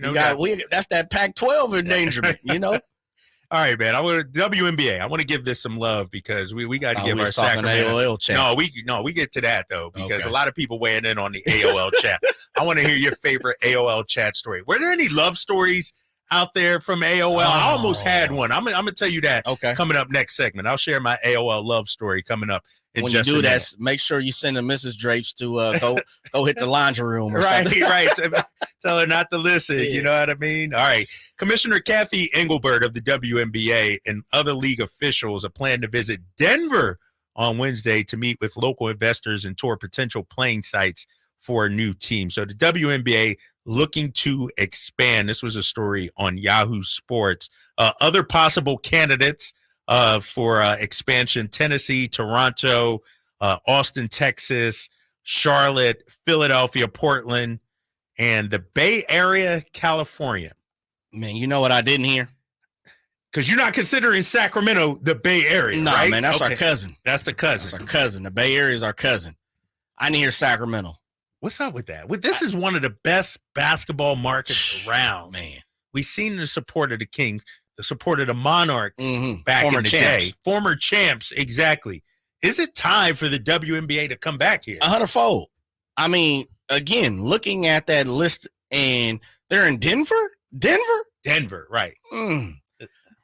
That's that Pac-12 endangerment, you know. All right, man. WNBA. I want to give this some love because we got to give our Sacramento AOL chat. We get to that though because a lot of people weighing in on the AOL chat. I want to hear your favorite AOL chat story. Were there any love stories out there from AOL? I almost had one. I'm gonna tell you that coming up next segment. I'll share my AOL love story coming up. When you do that, make sure you send a Mrs. Drapes to go hit the laundry room or something. Right. Tell her not to listen. Yeah. You know what I mean? All right. Commissioner Cathy Engelbert of the WNBA and other league officials are planning to visit Denver on Wednesday to meet with local investors and tour potential playing sites for a new team. So the WNBA looking to expand. This was a story on Yahoo Sports. Other possible candidates for expansion: Tennessee, Toronto, Austin, Texas, Charlotte, Philadelphia, Portland, and the Bay Area, California. Man, you know what I didn't hear? Because you're not considering Sacramento the Bay Area, no, right? Man, that's our cousin. That's the cousin. That's our cousin. The Bay Area is our cousin. I didn't hear Sacramento. What's up with that? This is one of the best basketball markets around. Man, we've seen the support of the Kings, the support of the Monarchs back in the day. Former champs, exactly. Is it time for the WNBA to come back here? 100-fold. I mean, again, looking at that list, and they're in Denver? Denver, right.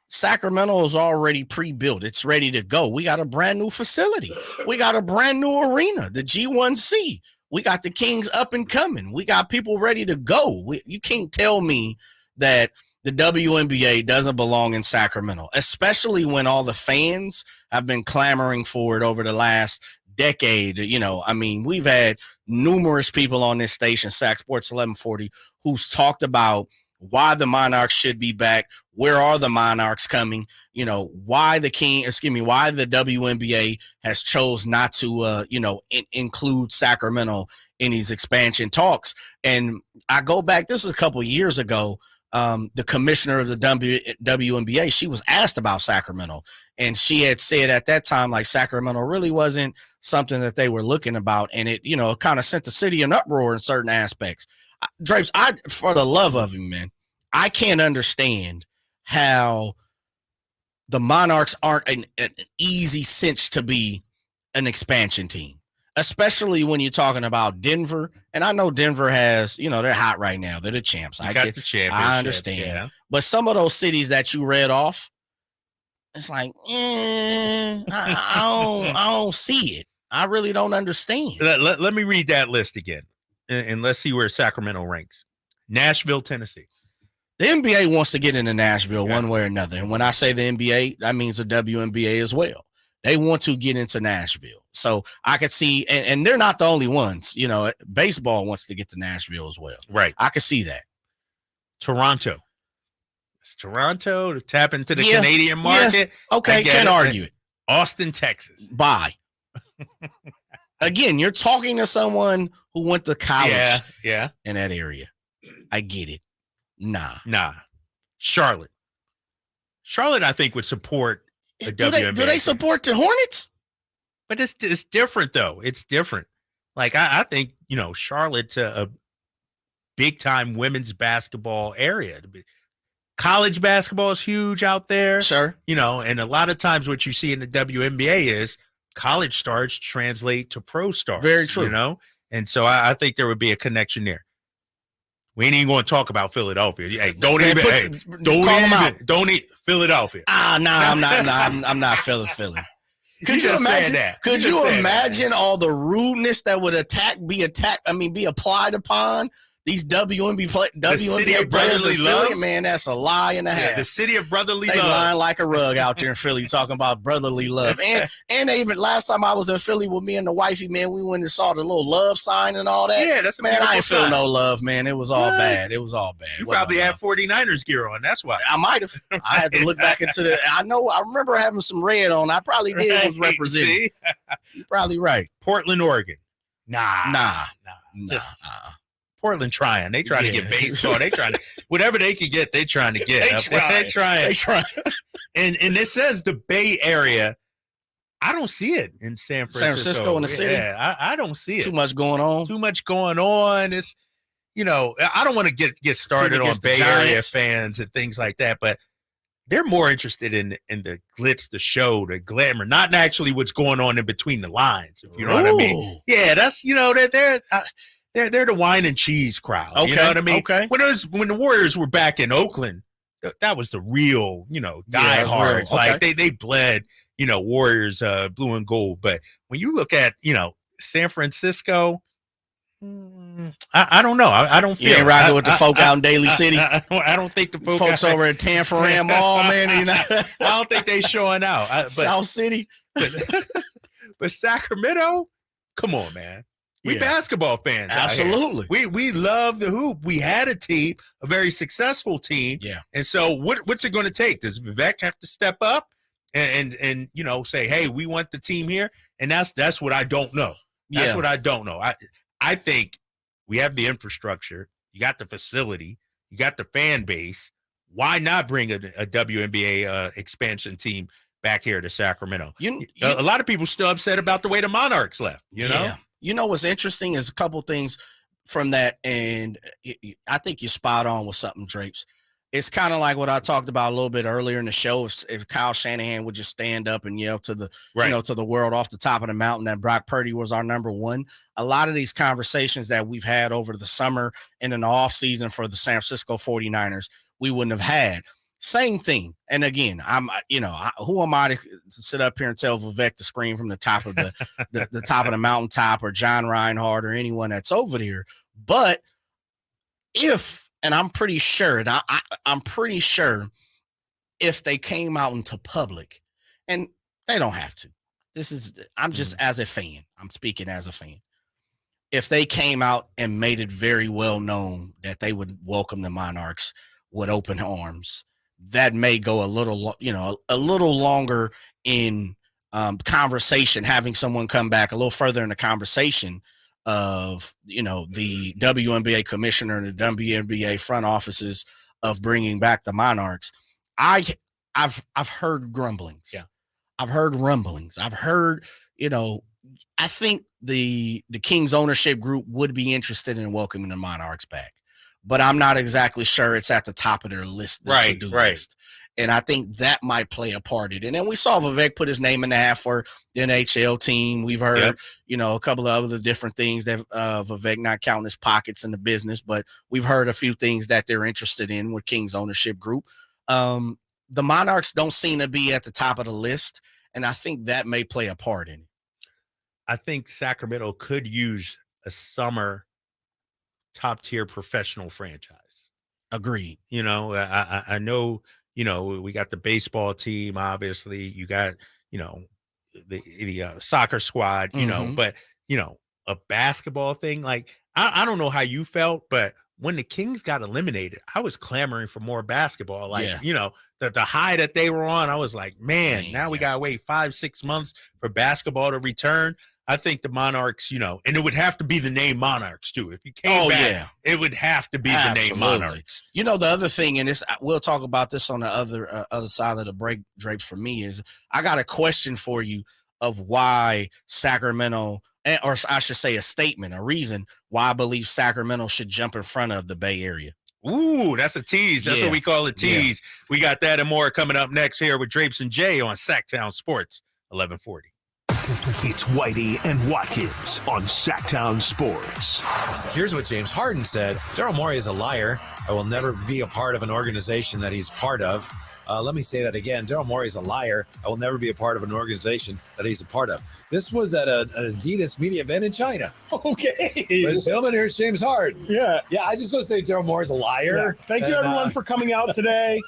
Sacramento is already pre-built. It's ready to go. We got a brand new facility. We got a brand new arena, the G1C. We got the Kings up and coming. We got people ready to go. You can't tell me that the WNBA doesn't belong in Sacramento, especially when all the fans have been clamoring for it over the last decade. You know, I mean, we've had numerous people on this station, Sac Sports 1140, who's talked about why the Monarchs should be back. Where are the Monarchs coming? You know, why the WNBA has chose not to, include Sacramento in these expansion talks. And I go back, this is a couple of years ago, the commissioner of the WNBA, she was asked about Sacramento, and she had said at that time, like, Sacramento really wasn't something that they were looking about. And it, kind of sent the city in uproar in certain aspects. Drapes, for the love of him, man, I can't understand how the Monarchs aren't an easy cinch to be an expansion team, especially when you're talking about Denver. And I know Denver has, they're hot right now. They're the champs. I got the championship. I understand. Yeah. But some of those cities that you read off, it's like, I don't see it. I really don't understand. Let me read that list again, and let's see where Sacramento ranks. Nashville, Tennessee. The NBA wants to get into Nashville one way or another. And when I say the NBA, that means the WNBA as well. They want to get into Nashville. So I could see, and they're not the only ones. Baseball wants to get to Nashville as well. Right. I could see that. Toronto. It's Toronto to tap into the Canadian market. Yeah. Okay, can't argue it. Austin, Texas. Bye. Again, you're talking to someone who went to college in that area. I get it. Nah. Charlotte, I think, would support a WNBA. Do they support the Hornets? But it's different, though. It's different. Like, I think, Charlotte's a big-time women's basketball area. College basketball is huge out there. Sure. And a lot of times what you see in the WNBA is college stars translate to pro stars. Very true. And so I think there would be a connection there. We ain't even going to talk about Philadelphia. Hey, don't eat Philadelphia. I'm not feeling Philly. Could you imagine that? Could you imagine all the rudeness that would be applied upon these WNBA players in Philly? Man, that's a lie and a half. The city of brotherly love. They lying like a rug out there in Philly talking about brotherly love. And they even last time I was in Philly with me and the wifey, man, we went and saw the little love sign and all that. Yeah, that's man. I ain't feel no love, man. It was all bad. It was all bad. You probably had 49ers gear on. That's why. I might have. I had to look back into the. I remember having some red on. I probably did was representing. You're probably right. Portland, Oregon. Nah. Portland trying. They trying to get baseball. They trying to whatever they can get. They trying to get. They trying. And it says the Bay Area. I don't see it in San Francisco in the city. Yeah, I don't see it. Too much going on. It's I don't want to get started on Bay Area fans and things like that, but they're more interested in the glitz, the show, the glamour, not actually what's going on in between the lines. If you know what I mean? Yeah, that's they're the wine and cheese crowd. Okay, you know what I mean? Okay. When the Warriors were back in Oakland, that was the real diehards. Okay. Like they bled Warriors blue and gold. But when you look at San Francisco. I don't know. I don't feel. You ain't rocking with the folk out in Daly City. I don't think the folks over at Tanforan Mall, man. I don't think they showing out. South City, but Sacramento, come on, man. We basketball fans. Absolutely. We love the hoop. We had a team, a very successful team. Yeah. And so what's it going to take? Does Vivek have to step up and say, hey, we want the team here? And that's what I don't know. That's what I don't know. I think we have the infrastructure. You got the facility. You got the fan base. Why not bring a WNBA expansion team back here to Sacramento? A lot of people still upset about the way the Monarchs left, you know? You know what's interesting is a couple things from that, and I think you're spot on with something, Drapes. It's kind of like what I talked about a little bit earlier in the show. If Kyle Shanahan would just stand up and yell to the to the world off the top of the mountain that Brock Purdy was our number one, a lot of these conversations that we've had over the summer and in the off season for the San Francisco 49ers, we wouldn't have had. Same thing. And again, who am I to sit up here and tell Vivek to scream from the top of the top of the mountaintop, or John Reinhardt or anyone that's over there? But and I'm pretty sure, and I'm pretty sure if they came out into public, and they don't have to. I'm just as a fan. I'm speaking as a fan. If they came out and made it very well known that they would welcome the Monarchs with open arms, that may go a little longer in conversation, having someone come back a little further in the conversation of the WNBA commissioner and the WNBA front offices of bringing back the Monarchs. I've heard grumblings. Yeah. I've heard rumblings. I've heard, I think the Kings ownership group would be interested in welcoming the Monarchs back, but I'm not exactly sure it's at the top of their list, to-do list. And I think that might play a part in it. And then we saw Vivek put his name in the hat for the NHL team. We've heard, a couple of other different things that Vivek, not counting his pockets in the business, but we've heard a few things that they're interested in with King's ownership group. The Monarchs don't seem to be at the top of the list, and I think that may play a part in it. I think Sacramento could use a summer top-tier professional franchise. Agreed. I know, we got the baseball team, obviously. You got, the soccer squad, but, a basketball thing. Like, I don't know how you felt, but when the Kings got eliminated, I was clamoring for more basketball. Like, the high that they were on, I was like, man, now we got to wait 5-6 months for basketball to return. I think the Monarchs, and it would have to be the name Monarchs too. If you came back, it would have to be the name Monarchs. The other thing, and we'll talk about this on the other side of the break, Drapes, for me, is I got a question for you of why Sacramento, or I should say a reason why I believe Sacramento should jump in front of the Bay Area. Ooh, that's a tease. That's what we call a tease. Yeah. We got that and more coming up next here with Drapes and Jay on Sactown Sports, 1140. It's Whitey and Watkins on Sactown Sports. Here's what James Harden said. Daryl Morey is a liar. I will never be a part of an organization that he's part of. Let me say that again. Daryl Morey is a liar. I will never be a part of an organization that he's a part of. This was at an Adidas media event in China. Okay. Ladies and gentlemen, here's James Harden. Yeah. Yeah, I just want to say Daryl Morey's a liar. Yeah. Thank you, everyone, for coming out today.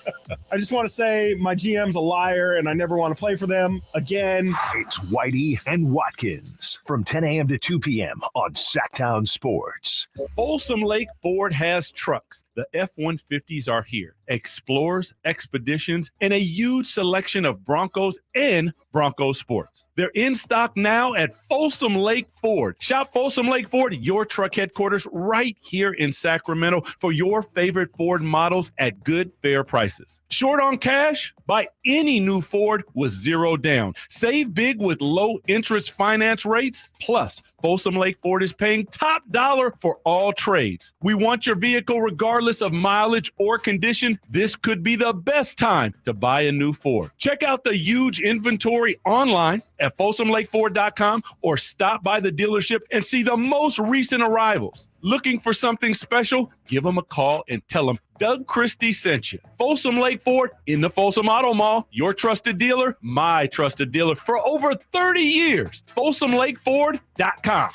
I just want to say my GM's a liar, and I never want to play for them again. It's Whitey and Watkins from 10 a.m. to 2 p.m. on Sactown Sports. Folsom Lake Ford has trucks. The F-150s are here. Explorers, Expeditions, and a huge selection of Broncos and Bronco Sports. They're in stock now at Folsom Lake Ford. Shop Folsom Lake Ford, your truck headquarters right here in Sacramento for your favorite Ford models at good, fair prices. Short on cash? Buy any new Ford with zero down. Save big with low interest finance rates. Plus, Folsom Lake Ford is paying top dollar for all trades. We want your vehicle regardless of mileage or condition. This could be the best time to buy a new Ford. Check out the huge inventory online at folsomlakeford.com or stop by the dealership and see the most recent arrivals. Looking for something special? Give them a call and tell them Doug Christie sent you. Folsom Lake Ford in the Folsom Auto Mall, your trusted dealer, my trusted dealer for over 30 years. FolsomLakeFord.com. 0 down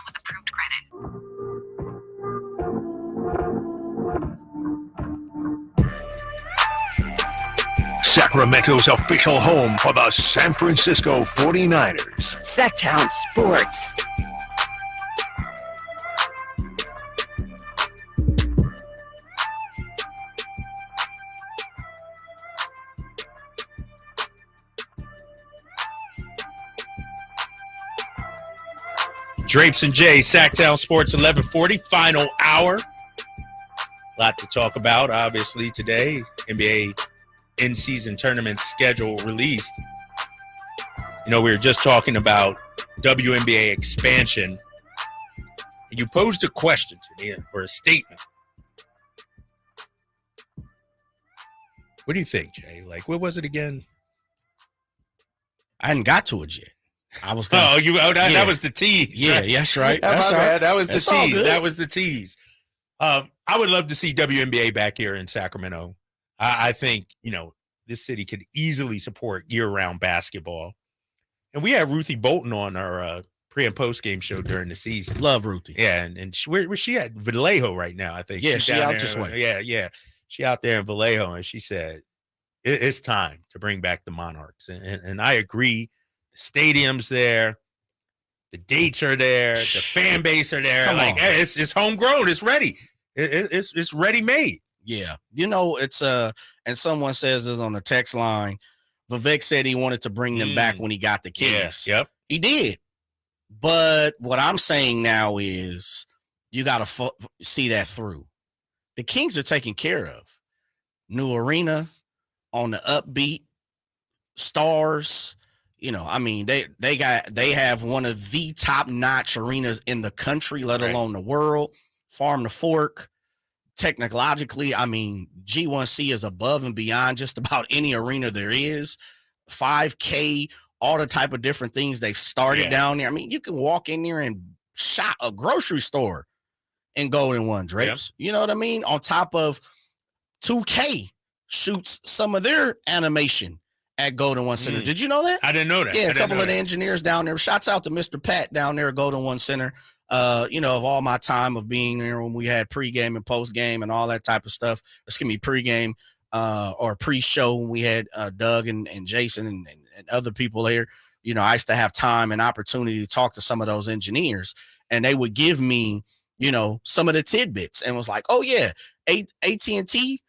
with approved credit. Sacramento's official home for the San Francisco 49ers. Sactown Sports. Drapes and Jay, Sactown Sports 1140, final hour. A lot to talk about, obviously, today. NBA in-season tournament schedule released. You know, we were just talking about WNBA expansion. You posed a question to me, or a statement. What do you think, Jay? Like, what was it again? I hadn't got to it yet. I was that was the tease. Yeah, right? yes, right. That's right. That was the It's all tease. good. That was the tease. I would love to see WNBA back here in Sacramento. I think, you know, this city could easily support year-round basketball. And we had Ruthie Bolton on our pre- and post-game show during the season. Love Ruthie. Yeah, and where's she at? Vallejo right now, I think. Yeah, She's she down out there. this way. Yeah. She out there in Vallejo, and she said, it's time to bring back the Monarchs. And I agree. The stadium's there. The dates are there. The fan base are there. Come on. Hey, it's homegrown. It's ready. It's ready-made. Yeah. You know, it's and someone says this on the text line. Vivek said he wanted to bring them back when he got the Kings. Yeah, yep. He did. But what I'm saying now is you got to see that through. The Kings are taken care of. New arena on the upbeat, stars. You know, I mean, they have one of the top-notch arenas in the country, let alone the world. Farm to Fork. Technologically, I mean, G1C is above and beyond just about any arena there is. 5K, all the type of different things they've started down there. I mean, you can walk in there and shop a grocery store in Golden One, Drapes. You know what I mean? On top of 2K shoots some of their animation at Golden One Center. Did you know that? I didn't know that. Yeah, a couple of the engineers down there. Shouts out to Mr. Pat down there at Golden One Center. You know, of all my time of being there when we had pregame and postgame and all that type of stuff. Excuse me, pregame or pre-show when we had Doug and Jason and other people there. You know, I used to have time and opportunity to talk to some of those engineers, and they would give me, you know, some of the tidbits and was like, oh yeah, AT&T,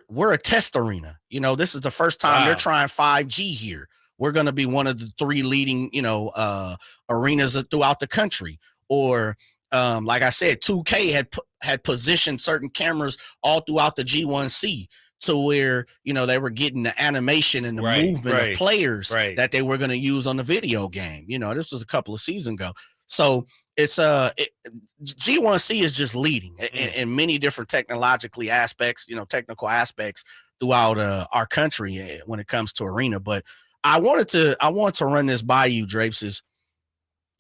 we're a test arena. You know, this is the first time they're trying 5G here. We're going to be one of the 3 leading, you know, arenas throughout the country. Or like I said, 2K had positioned certain cameras all throughout the G1C to where, you know, they were getting the animation and the movement of players that they were going to use on the video game. You know, this was a couple of seasons ago. So it's G1C is just leading in many different technical aspects throughout our country when it comes to arena. But I want to run this by you, Drapes. Is,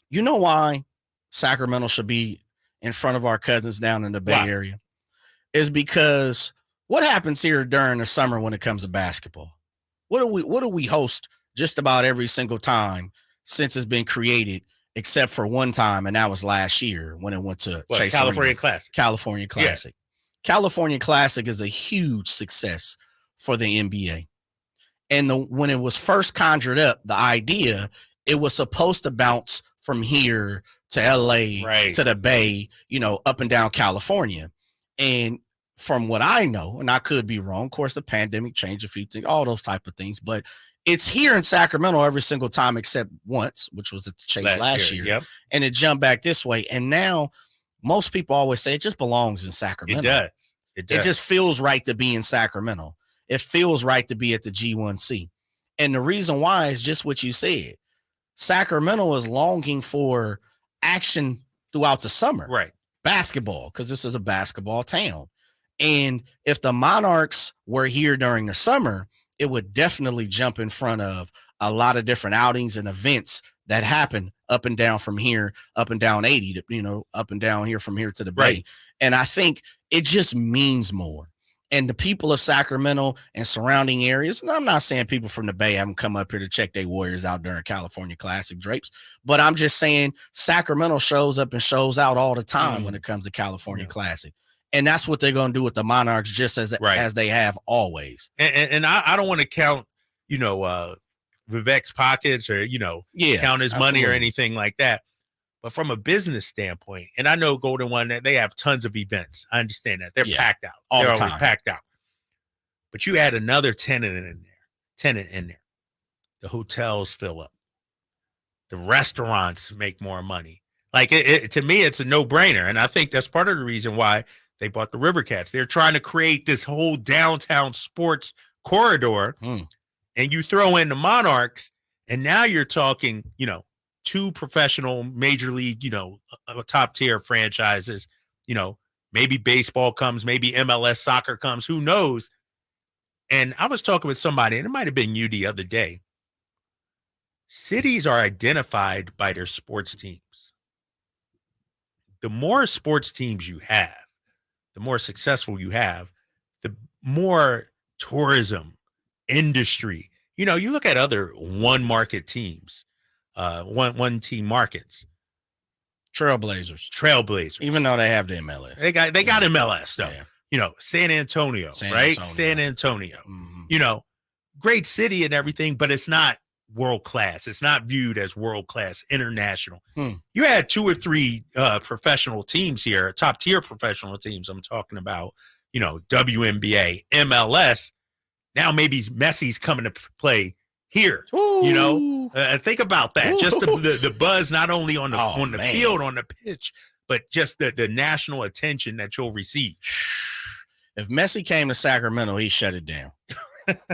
you know why Sacramento should be in front of our cousins down in the Bay Area? Is because what happens here during the summer when it comes to basketball? What do we host just about every single time since it's been created, except for one time, and that was last year when it went to Chase California Arena. Classic. California Classic. Yeah. California Classic is a huge success for the NBA. And when it was first conjured up, the idea, it was supposed to bounce from here to LA to the Bay, you know, up and down California. And from what I know, and I could be wrong, of course, the pandemic changed a few things, all those type of things, but It's here in Sacramento every single time except once, which was at the Chase last year. Yep. And it jumped back this way. And now most people always say it just belongs in Sacramento. It does. It just feels right to be in Sacramento. It feels right to be at the G1C. And the reason why is just what you said. Sacramento is longing for action throughout the summer. Right. Basketball, because this is a basketball town. And if the Monarchs were here during the summer, it would definitely jump in front of a lot of different outings and events that happen up and down from here, up and down 80, up and down here from here to the Bay. Right. And I think it just means more. And the people of Sacramento and surrounding areas, and I'm not saying people from the Bay haven't come up here to check their Warriors out during California Classic Drapes, but I'm just saying Sacramento shows up and shows out all the time when it comes to California Classic. And that's what they're going to do with the Monarchs, just as they have always. And I don't want to count, Vivek's pockets or, count his money or anything like that. But from a business standpoint, and I know Golden One, they have tons of events. I understand that. They're packed out. All They're the always time. packed out. But you add another tenant in there. The hotels fill up. The restaurants make more money. Like, to me, it's a no-brainer. And I think that's part of the reason why they bought the River Cats. They're trying to create this whole downtown sports corridor. And you throw in the Monarchs, and now you're talking, two professional major league, top tier franchises, maybe baseball comes, maybe MLS soccer comes, who knows? And I was talking with somebody, and it might've been you the other day. Cities are identified by their sports teams. The more sports teams you have, the more successful you have, the more tourism industry. You look at other one market teams, one team markets. Trailblazers. Even though they have the MLS. They got MLS though. Yeah. San Antonio, right? San Antonio. Mm-hmm. Great city and everything, but it's not world class. It's not viewed as world class, international. You had 2 or 3 professional teams here, top tier professional teams. I'm talking about, WNBA, MLS. Now maybe Messi's coming to play here. Ooh. Think about that. Just the buzz, not only on the field, on the pitch, but just the national attention that you'll receive. If Messi came to Sacramento, he shut it down.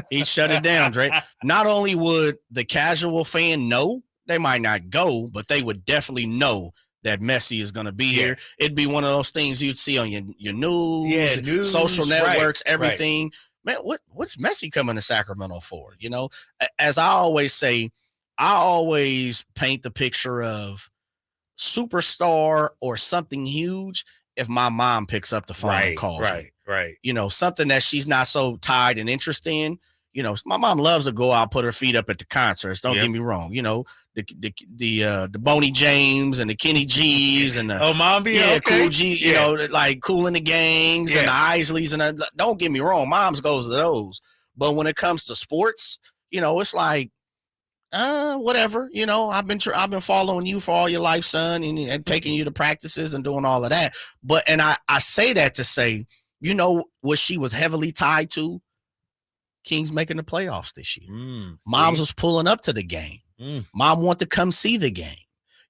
He shut it down, Dre. Not only would the casual fan know, they might not go, but they would definitely know that Messi is going to be here. It'd be one of those things you'd see on your news, social networks, everything. Man, what's Messi coming to Sacramento for? As I always say, I always paint the picture of superstar or something huge if my mom picks up the phone and calls me. Right. Something that she's not so tied and interested in. My mom loves to go out, put her feet up at the concerts. Don't get me wrong. The Boney James and the Kenny G's and the Mom be Cool G. Like Cool and the Gangs and the Isleys and don't get me wrong, moms goes to those. But when it comes to sports, it's like whatever. I've been following you for all your life, son, and taking you to practices and doing all of that. But I say that to say, what she was heavily tied to. Kings making the playoffs this year. Moms was pulling up to the game. Mom wanted to come see the game.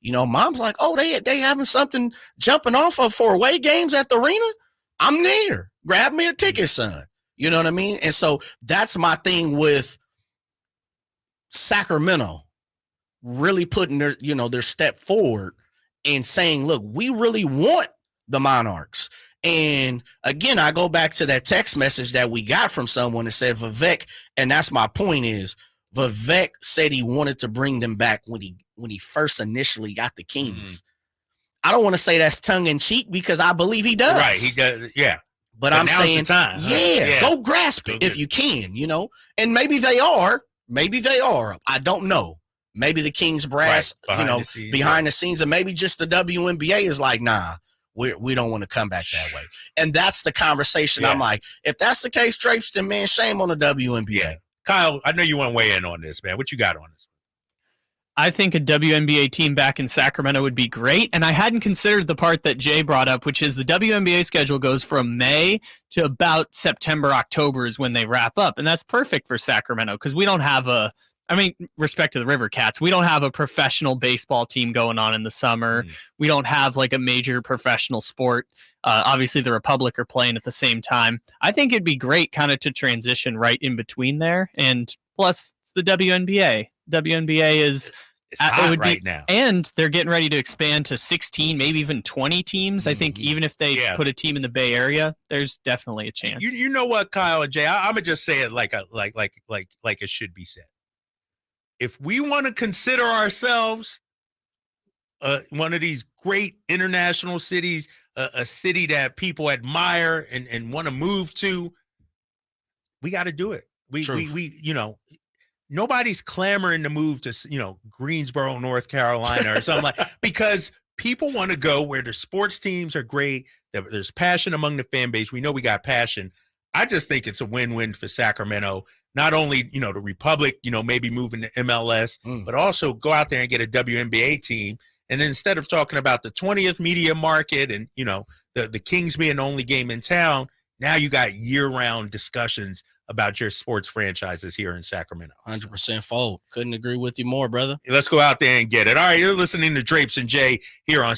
Mom's like, oh, they having something jumping off of for away games at the arena. I'm there. Grab me a ticket, son. You know what I mean? And so that's my thing with Sacramento really putting their step forward and saying, look, we really want the Monarchs. And again, I go back to that text message that we got from someone that said Vivek, and that's my point is Vivek said he wanted to bring them back when he first initially got the Kings. I don't want to say that's tongue in cheek because I believe he does. Right, he does, yeah. But I'm saying, the time. Go grasp it if you can, and maybe they are. I don't know. Maybe the Kings brass, behind the scenes, and maybe just the WNBA is like, nah. We don't want to come back that way. And that's the conversation. I'm like, if that's the case, Drapes, then man, shame on the WNBA. Kyle, I know you want to weigh in on this, man. What you got on this? I think a WNBA team back in Sacramento would be great. And I hadn't considered the part that Jay brought up, which is the WNBA schedule goes from May to about September, October is when they wrap up. And that's perfect for Sacramento because we don't have respect to the River Cats, we don't have a professional baseball team going on in the summer. We don't have like a major professional sport. Obviously, the Republic are playing at the same time. I think it'd be great kind of to transition right in between there. And plus, it's the WNBA. WNBA is it's hot right now. And they're getting ready to expand to 16, maybe even 20 teams. I think even if they put a team in the Bay Area, there's definitely a chance. You know what, Kyle and Jay? I'm gonna just say it like it should be said. If we want to consider ourselves one of these great international cities, a city that people admire and want to move to, we got to do it. We nobody's clamoring to move to, Greensboro, North Carolina or something because people want to go where the sports teams are great. There's passion among the fan base. We know we got passion. I just think it's a win-win for Sacramento. Not only, the Republic, maybe moving to MLS, but also go out there and get a WNBA team. And then instead of talking about the 20th media market and, the Kings being the only game in town, now you got year-round discussions about your sports franchises here in Sacramento. 100% fold. Couldn't agree with you more, brother. Let's go out there and get it. All right, you're listening to Drapes and Jay here on